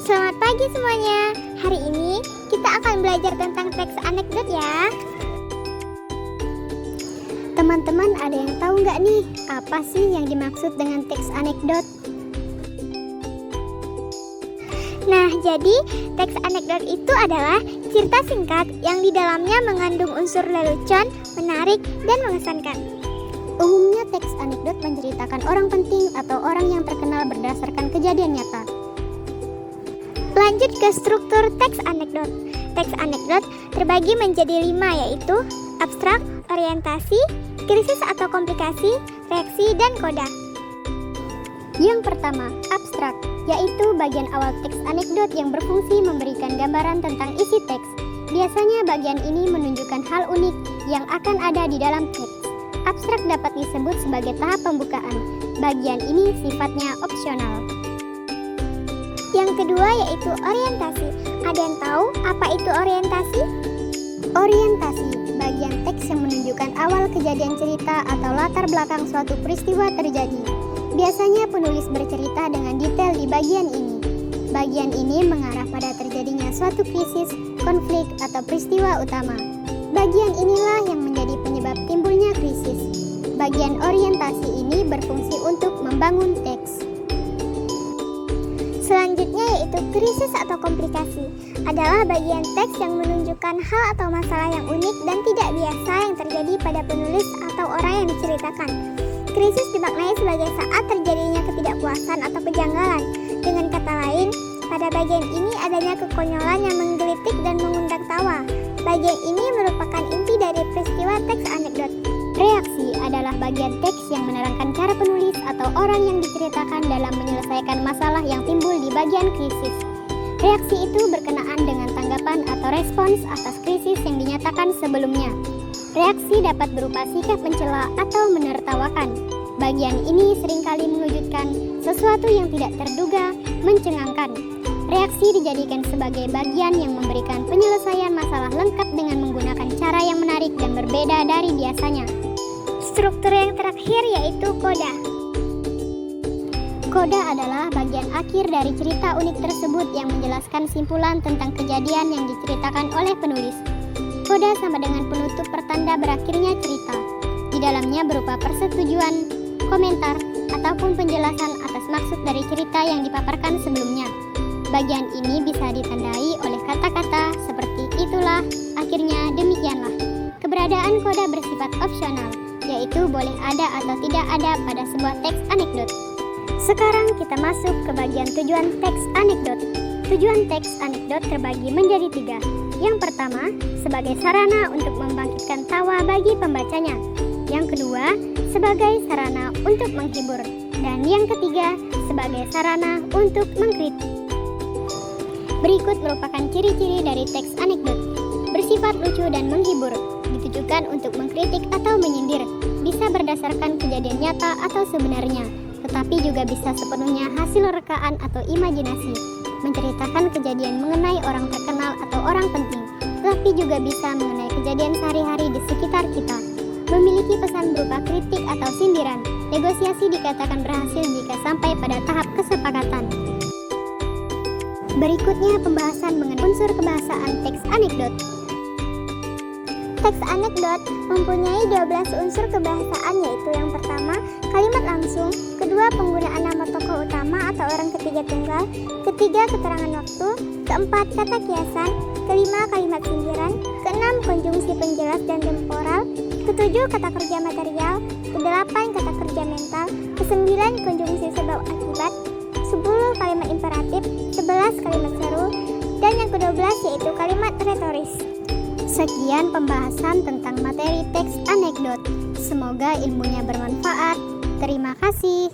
Selamat pagi semuanya. Hari ini kita akan belajar tentang teks anekdot ya. Teman-teman, ada yang tahu nggak nih apa sih yang dimaksud dengan teks anekdot? Nah, jadi teks anekdot itu adalah cerita singkat yang di dalamnya mengandung unsur lelucon, menarik, dan mengesankan. Umumnya teks anekdot menceritakan orang penting atau orang yang terkenal berdasarkan kejadian nyata. Lanjut ke struktur teks anekdot. Teks anekdot terbagi menjadi 5, yaitu abstrak, orientasi, krisis atau komplikasi, reaksi, dan koda. Yang pertama, abstrak, yaitu bagian awal teks anekdot yang berfungsi memberikan gambaran tentang isi teks. Biasanya bagian ini menunjukkan hal unik yang akan ada di dalam teks. Abstrak dapat disebut sebagai tahap pembukaan. Bagian ini sifatnya opsional. Yang kedua yaitu orientasi. Ada yang tahu apa itu orientasi? Orientasi, bagian teks yang menunjukkan awal kejadian cerita atau latar belakang suatu peristiwa terjadi. Biasanya penulis bercerita dengan detail di bagian ini. Bagian ini mengarah pada terjadinya suatu krisis, konflik, atau peristiwa utama. Bagian inilah yang menjadi penyebab timbulnya krisis. Bagian orientasi ini berfungsi untuk membangun teks. Selanjutnya yaitu krisis atau komplikasi. Adalah bagian teks yang menunjukkan hal atau masalah yang unik dan tidak biasa yang terjadi pada penulis atau orang yang diceritakan. Krisis dimaknai sebagai saat terjadinya ketidakpuasan atau kejanggalan. Dengan kata lain, pada bagian ini adanya kekonyolan yang menggelitik dan mengundang tawa. Bagian ini merupakan inti dari peristiwa teks anekdot. Reaksi adalah bagian teks yang menerangkan cara penulis atau orang yang diceritakan dalam menyelesaikan masalah yang timbul di bagian krisis. Reaksi itu berkenaan dengan tanggapan atau respons atas krisis yang dinyatakan sebelumnya. Reaksi dapat berupa sikap mencela atau menertawakan. Bagian ini seringkali mengejutkan, sesuatu yang tidak terduga, mencengangkan. Reaksi dijadikan sebagai bagian yang memberikan penyelesaian masalah lengkap dengan menggunakan cara yang menarik dan berbeda dari biasanya. Struktur yang terakhir yaitu koda. Koda adalah bagian akhir dari cerita unik tersebut yang menjelaskan simpulan tentang kejadian yang diceritakan oleh penulis. Koda sama dengan penutup pertanda berakhirnya cerita. Di dalamnya berupa persetujuan, komentar, ataupun penjelasan atas maksud dari cerita yang dipaparkan sebelumnya. Bagian ini bisa ditandai oleh kata-kata seperti itulah, akhirnya, demikianlah. Keberadaan koda bersifat opsional, yaitu boleh ada atau tidak ada pada sebuah teks anekdot. Sekarang kita masuk ke bagian tujuan teks anekdot. Tujuan teks anekdot terbagi menjadi 3. Yang pertama, sebagai sarana untuk membangkitkan tawa bagi pembacanya. Yang kedua, sebagai sarana untuk menghibur. Dan yang ketiga, sebagai sarana untuk mengkritik. Berikut merupakan ciri-ciri dari teks anekdot. Bersifat lucu dan menghibur, ditujukan untuk mengkritik atau menyindir, bisa berdasarkan kejadian nyata atau sebenarnya, tetapi juga bisa sepenuhnya hasil rekaan atau imajinasi, menceritakan kejadian mengenai orang terkenal atau orang penting, tetapi juga bisa mengenai kejadian sehari-hari di sekitar kita. Memiliki pesan berupa kritik atau sindiran, negosiasi dikatakan berhasil jika sampai pada tahap kesepakatan. Berikutnya pembahasan mengenai unsur kebahasaan teks anekdot. Teks anekdot mempunyai 12 unsur kebahasaan, yaitu yang pertama, kalimat langsung, kedua, penggunaan nama tokoh utama atau orang ketiga tunggal, ketiga, keterangan waktu, keempat, kata kiasan, kelima, kalimat sindiran, keenam, konjungsi penjelas dan temporal, ketujuh, kata kerja material, kedelapan, kata kerja mental, kesembilan, konjungsi sebab akibat, 10 kalimat imperatif, 11 kalimat seru, dan yang ke-12 yaitu kalimat retoris. Sekian pembahasan tentang materi teks anekdot. Semoga ilmunya bermanfaat. Terima kasih.